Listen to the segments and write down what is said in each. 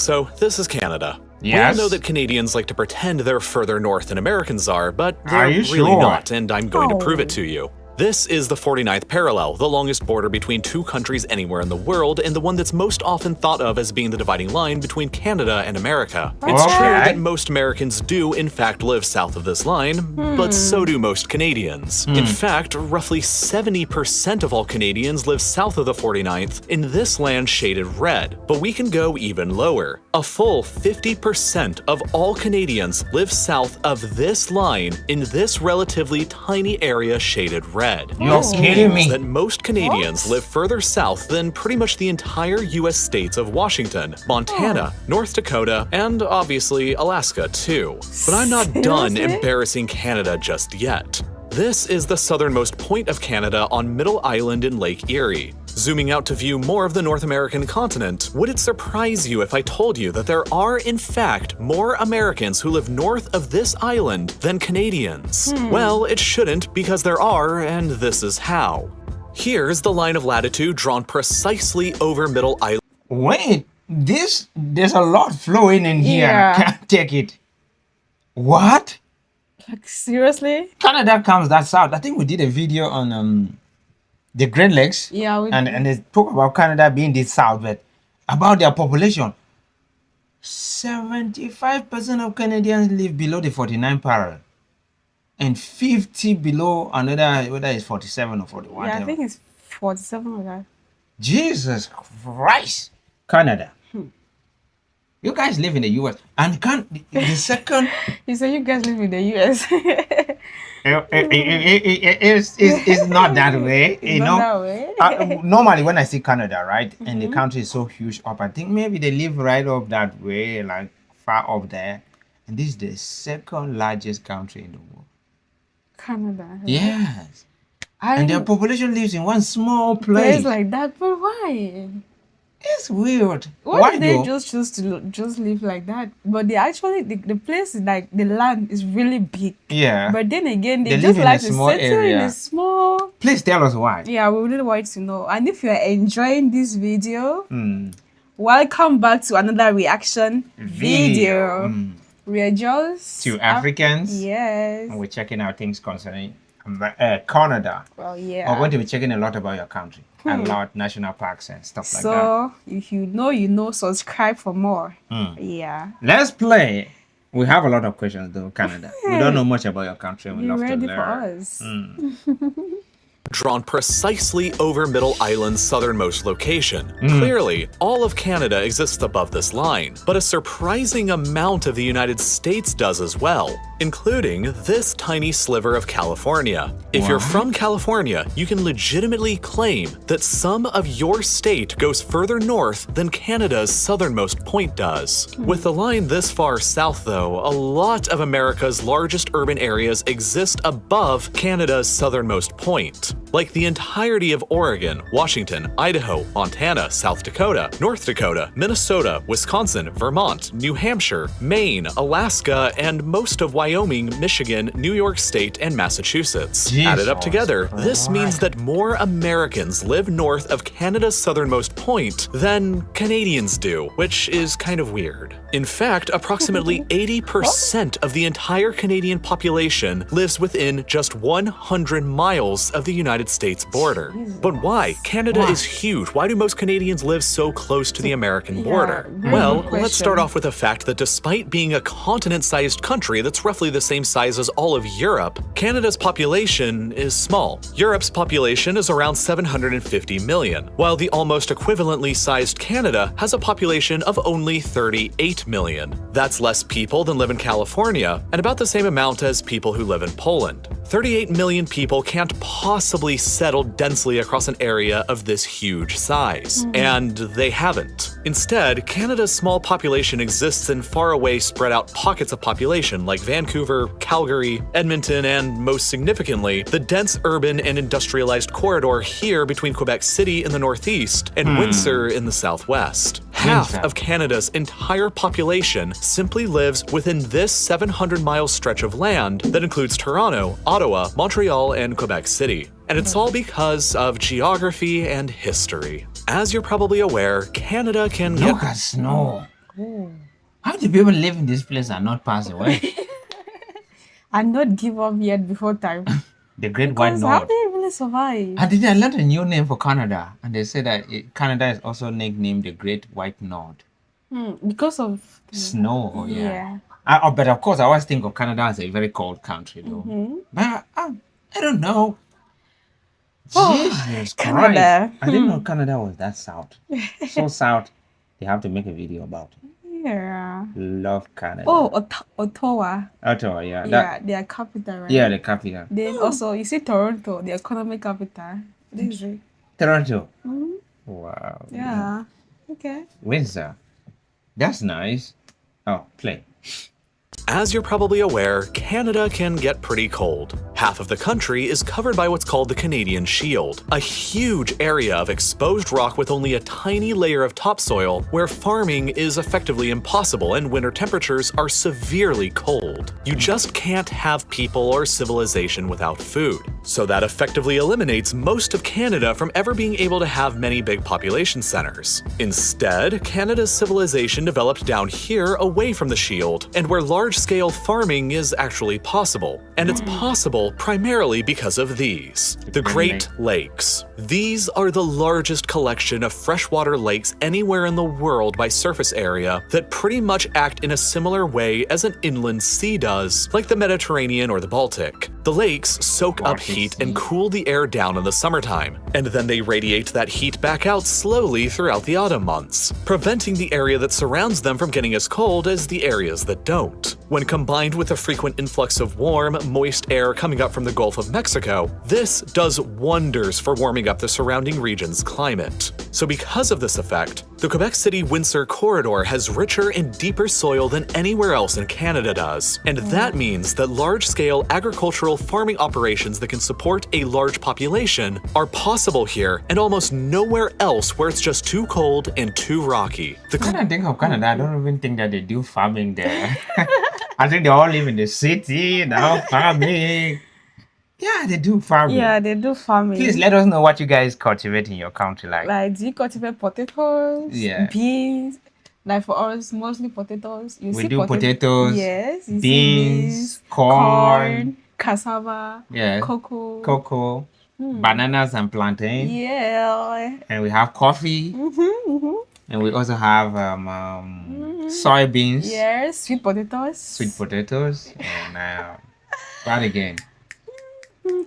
So, this is Canada. Yes. We all know that Canadians like to pretend they're further north than Americans are, but they're Are you really sure? not, and I'm going to prove it to you. This is the 49th parallel, the longest border between two countries anywhere in the world, and the one that's most often thought of as being the dividing line between Canada and America. It's true Okay. that most Americans do, in fact, live south of this line, but so do most Canadians. In fact, roughly 70% of all Canadians live south of the 49th, in this land shaded red. But we can go even lower. A full 50% of all Canadians live south of this line in this relatively tiny area shaded red. You're This kidding means me. that most Canadians live further south than pretty much the entire US states of Washington, Montana, North Dakota, and obviously Alaska too. But I'm not done Seriously? embarrassing Canada just yet. This is the southernmost point of Canada on Middle Island in Lake Erie. Zooming out to view more of the North American continent, would it surprise you if I told you that there are, in fact, more Americans who live north of this island than Canadians? Well, it shouldn't, because there are, and this is how. Here's the line of latitude drawn precisely over Middle Island. Wait, there's a lot flowing in here. Yeah. I can't take it. What? Like, seriously? Canada comes that south. I think we did a video on the Great Lakes. Yeah, we and they talk about Canada being this south, but about their population, 75% of Canadians live below the 49 parallel, and 50 below another, whether it's 47 or 41. Yeah, I think it's 47 like that. Jesus Christ, Canada. You guys live in the US, and the second You say you guys live in the US. it's not that way, you know. Not that way. Normally, when I see Canada, right, and the country is so huge up, I think maybe they live right up that way, like far up there. And this is the second largest country in the world. Canada. Yes. I And their population lives in one small place place. like that, but why? It's weird. Why did they though? just choose to just live like that? But they actually, the place is like, the land is really big. Yeah. But then again, they They just live in like a to small settle in area. a small. Please tell us why. Yeah, we really want to know. And if you're enjoying this video, Mm. welcome back to another reaction video. Mm. We are just To Africans. Yes. And we're checking out things concerning Canada. Well, We're yeah. going to be checking a lot about your country. A lot, national parks and stuff like that. So if you know, subscribe for more. Yeah. Let's play. We have a lot of questions though, Canada. We don't know much about your country. We You love ready to for learn. us? Drawn precisely over Middle Island's southernmost location. Clearly, all of Canada exists above this line, but a surprising amount of the United States does as well, including this tiny sliver of California. If you're from California, you can legitimately claim that some of your state goes further north than Canada's southernmost point does. With the line this far south, though, a lot of America's largest urban areas exist above Canada's southernmost point. Like the entirety of Oregon, Washington, Idaho, Montana, South Dakota, North Dakota, Minnesota, Wisconsin, Vermont, New Hampshire, Maine, Alaska, and most of Wyoming, Michigan, New York State, and Massachusetts. Added up Jesus together, this means that more Americans live north of Canada's southernmost point than Canadians do, which is kind of weird. In fact, approximately 80% of the entire Canadian population lives within just 100 miles of the United States border. But why? Canada is huge. Why do most Canadians live so close to the American border? very Well, good let's start question. off with the fact that despite being a continent-sized country that's roughly the same size as all of Europe, Canada's population is small. Europe's population is around 750 million, while the almost equivalently sized Canada has a population of only 38 million. That's less people than live in California, and about the same amount as people who live in Poland. 38 million people can't possibly settle densely across an area of this huge size, and they haven't. Instead, Canada's small population exists in faraway, spread out pockets of population like Vancouver, Calgary, Edmonton, and most significantly, the dense urban and industrialized corridor here between Quebec City in the northeast and Windsor in the southwest. Half of Canada's entire population simply lives within this 700-mile stretch of land that includes Toronto, Ottawa, Montreal, and Quebec City. And it's all because of geography and history. As you're probably aware, Canada can get Look at snow. Oh. How do people live in this place and not pass away? And not give up yet before time. The Great White Because how North. do they really survive? And they learned a new name for Canada, and they said that Canada is also nicknamed the Great White North. Because of Snow, oh, yeah. yeah. But of course, I always think of Canada as a very cold country, though. But I don't know. Jesus Canada. Christ. I didn't know Canada was that south. So south, they have to make a video about it. Yeah. Love Canada. Oh, Ottawa. Ottawa, yeah. Yeah, their capital, right? Yeah, the capital. Then also, you see Toronto, the economic capital. This is it. Toronto. Mhm. Wow. Yeah. Okay. Windsor. That's nice. Oh, play. As you're probably aware, Canada can get pretty cold. Half of the country is covered by what's called the Canadian Shield, a huge area of exposed rock with only a tiny layer of topsoil where farming is effectively impossible and winter temperatures are severely cold. You just can't have people or civilization without food. So that effectively eliminates most of Canada from ever being able to have many big population centers. Instead, Canada's civilization developed down here away from the Shield and where large-scale farming is actually possible. And it's possible primarily because of these, the Great Lakes. These are the largest collection of freshwater lakes anywhere in the world by surface area that pretty much act in a similar way as an inland sea does, like the Mediterranean or the Baltic. The lakes soak up heat and cool the air down in the summertime, and then they radiate that heat back out slowly throughout the autumn months, preventing the area that surrounds them from getting as cold as the areas that don't. When combined with a frequent influx of warm, moist air coming up from the Gulf of Mexico, this does wonders for warming up the surrounding region's climate. So because of this effect, the Quebec City-Windsor corridor has richer and deeper soil than anywhere else in Canada does, and that means that large-scale agricultural farming operations that can support a large population are possible here and almost nowhere else where it's just too cold and too rocky. When I think of Canada, I don't even think that they do farming there. I think they all live in the city, now farming. Yeah, they do farming. Yeah, they do farming. Please let us know what you guys cultivate in your country. Like, do you cultivate potatoes? Yeah. Beans? Like for us, mostly potatoes. You We see do potatoes, yes. You see beans, corn, cassava, yeah, cocoa, bananas and plantain. Yeah. And we have coffee. And we also have soybeans. Yes, sweet potatoes. And what again?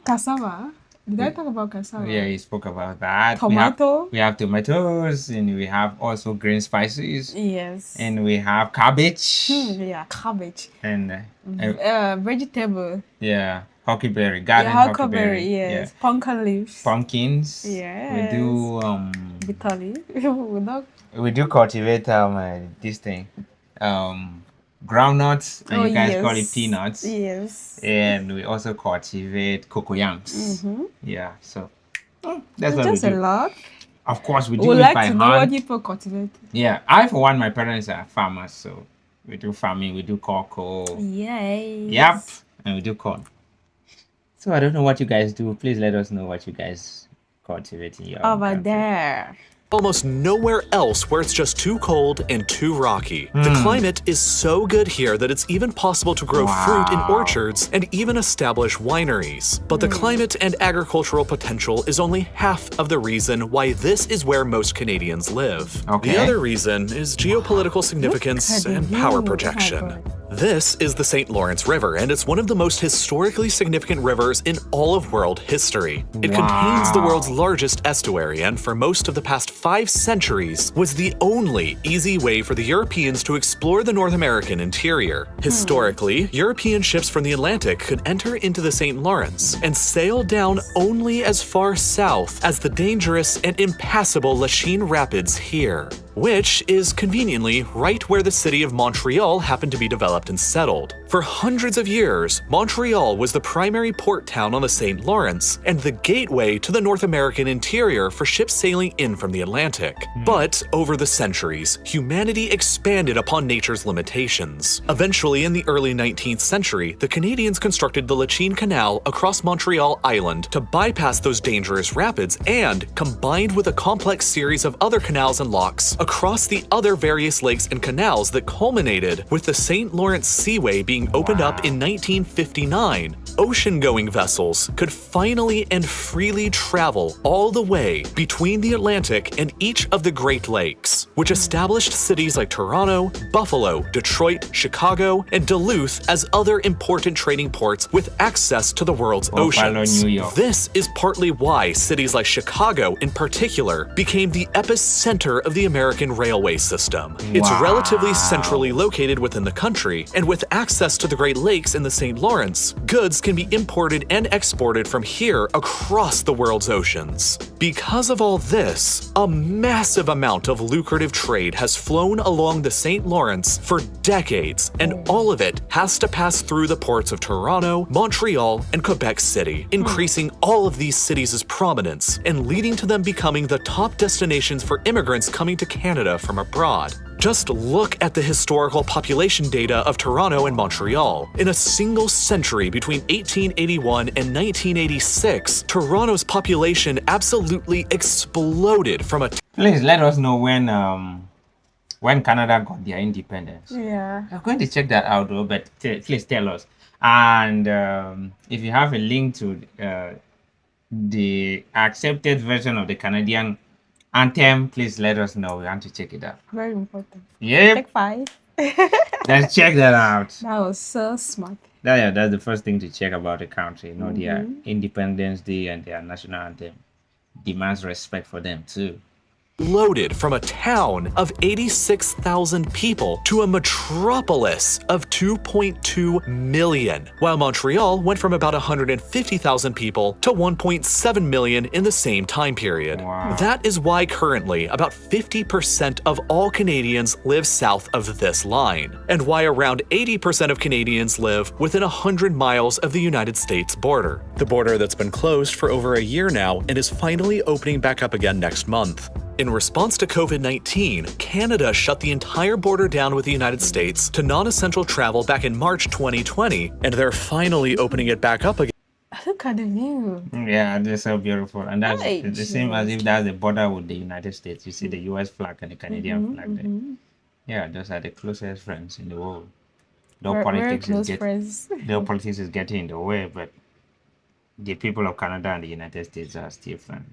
Cassava. Did I talk about cassava? Yeah, you spoke about that. Tomato. We have tomatoes, and we have also green spices. Yes. And we have cabbage. Yeah, cabbage. And vegetable. yeah, huckleberry, garden huckleberry. Yes. Yeah. Pumpkin leaves. Pumpkins. Yes. We do bitter leaf. we do cultivate this thing. Groundnuts, and you guys call it peanuts. Yes. And we also cultivate cocoyams. Yeah, so that's what we just a do. lot. Of course, we do We'd it like by to know what hand. people cultivate. Yeah, I for one, my parents are farmers, so we do farming. We do cocoa. Yay. Yep, and we do corn. So I don't know what you guys do. Please let us know what you guys cultivate in your own Over country. there. Almost nowhere else where it's just too cold and too rocky. The climate is so good here that it's even possible to grow fruit in orchards and even establish wineries. But the climate and agricultural potential is only half of the reason why this is where most Canadians live. Okay. The other reason is geopolitical significance and power projection. This is the St. Lawrence River, and it's one of the most historically significant rivers in all of world history. It contains the world's largest estuary, and for most of the past 5 centuries, was the only easy way for the Europeans to explore the North American interior. Historically, European ships from the Atlantic could enter into the St. Lawrence and sail down only as far south as the dangerous and impassable Lachine Rapids here, which is conveniently right where the city of Montreal happened to be developed and settled. For hundreds of years, Montreal was the primary port town on the St. Lawrence and the gateway to the North American interior for ships sailing in from the Atlantic. But over the centuries, humanity expanded upon nature's limitations. Eventually, in the early 19th century, the Canadians constructed the Lachine Canal across Montreal Island to bypass those dangerous rapids and, combined with a complex series of other canals and locks across the other various lakes and canals that culminated with the St. Lawrence Seaway being opened up in 1959, ocean-going vessels could finally and freely travel all the way between the Atlantic and each of the Great Lakes, which established cities like Toronto, Buffalo, Detroit, Chicago, and Duluth as other important trading ports with access to the world's oceans. New York. This is partly why cities like Chicago, in particular, became the epicenter of the American railway system. It's relatively centrally located within the country, and with access to the Great Lakes and the St. Lawrence, goods can be imported and exported from here across the world's oceans. Because of all this, a massive amount of lucrative trade has flown along the St. Lawrence for decades, and all of it has to pass through the ports of Toronto, Montreal, and Quebec City, increasing all of these cities' prominence and leading to them becoming the top destinations for immigrants coming to Canada from abroad. Just look at the historical population data of Toronto and Montreal. In a single century between 1881 and 1986, Toronto's population absolutely exploded from a Please let us know when Canada got their independence. Yeah. I'm going to check that out though, but please tell us. And if you have a link to the accepted version of the Canadian anthem, please let us know. We want to check it out. Very important. Yep. Take 5. Let's check that out. That was so smart. That's the first thing to check about the country. You know, their Independence Day and their national anthem demands respect for them too. Loaded from a town of 86,000 people to a metropolis of 2.2 million, while Montreal went from about 150,000 people to 1.7 million in the same time period. Wow. That is why currently about 50% of all Canadians live south of this line, and why around 80% of Canadians live within 100 miles of the United States border. The border that's been closed for over a year now and is finally opening back up again next month. In response to COVID-19, Canada shut the entire border down with the United States to non-essential travel back in March 2020, and they're finally opening it back up again. Look at the view. Yeah, they're so beautiful. And that's Right. the same as if that's the border with the United States. You see the US flag and the Canadian flag there. Yeah, those are the closest friends in the world. Though Very politics close is friends. though politics is getting in the way, but the people of Canada and the United States are still friends.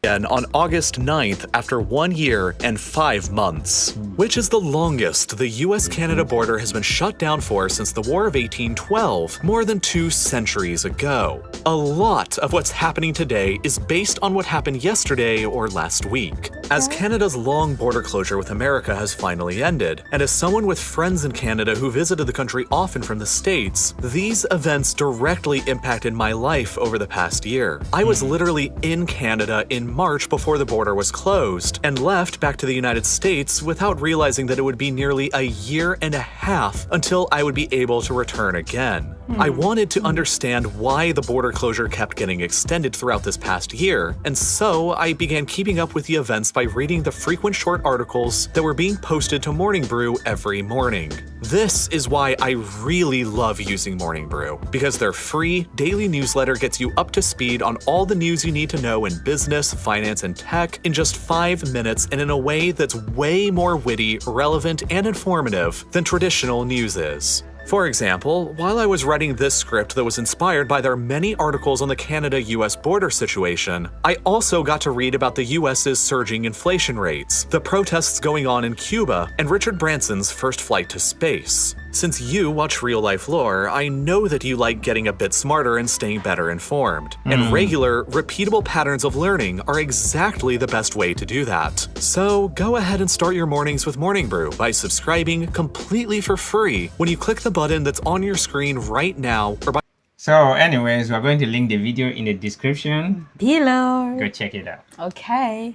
On August 9th after 1 year and 5 months, which is the longest the US-Canada border has been shut down for since the War of 1812, more than 2 centuries ago. A lot of what's happening today is based on what happened yesterday or last week. As Canada's long border closure with America has finally ended, and as someone with friends in Canada who visited the country often from the States, these events directly impacted my life over the past year. I was literally in Canada in March before the border was closed, and left back to the United States without realizing that it would be nearly a year and a half until I would be able to return again. I wanted to understand why the border closure kept getting extended throughout this past year, and so I began keeping up with the events by reading the frequent short articles that were being posted to Morning Brew every morning. This is why I really love using Morning Brew, because their free daily newsletter gets you up to speed on all the news you need to know in business, finance, and tech in just 5 minutes and in a way that's way more witty, relevant, and informative than traditional news is. For example, while I was writing this script that was inspired by their many articles on the Canada-US border situation, I also got to read about the US's surging inflation rates, the protests going on in Cuba, and Richard Branson's first flight to space. Since you watch Real Life Lore, I know that you like getting a bit smarter and staying better informed. And regular, repeatable patterns of learning are exactly the best way to do that. So go ahead and start your mornings with Morning Brew by subscribing completely for free when you click the button that's on your screen right now, or by So anyways, we're going to link the video in the description. Below. Go check it out. Okay.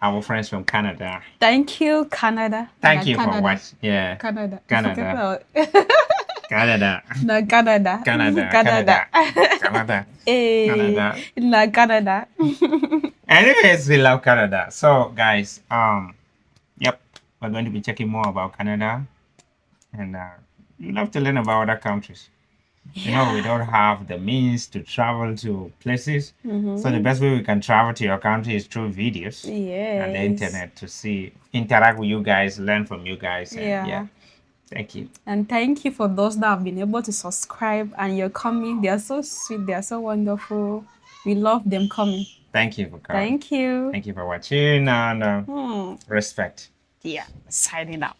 Our friends from Canada. Thank you, Canada. Thank you Canada. for watching. Yeah. Canada. Canada. Forget about- Canada. No, Canada. Canada. Canada. Canada. Hey, Canada. no, Canada. Anyways, we love Canada. So, guys, yep, we're going to be checking more about Canada, and we love to learn about other countries. You know, we don't have the means to travel to places, so the best way we can travel to your country is through videos and the Yes. internet to see, interact with you guys, learn from you guys, and Yeah. thank you. And thank you for those that have been able to subscribe and you're coming. They are so sweet. They are so wonderful. We love them coming. Thank you for coming. Thank you. Thank you for watching, and respect. Yeah. Signing out.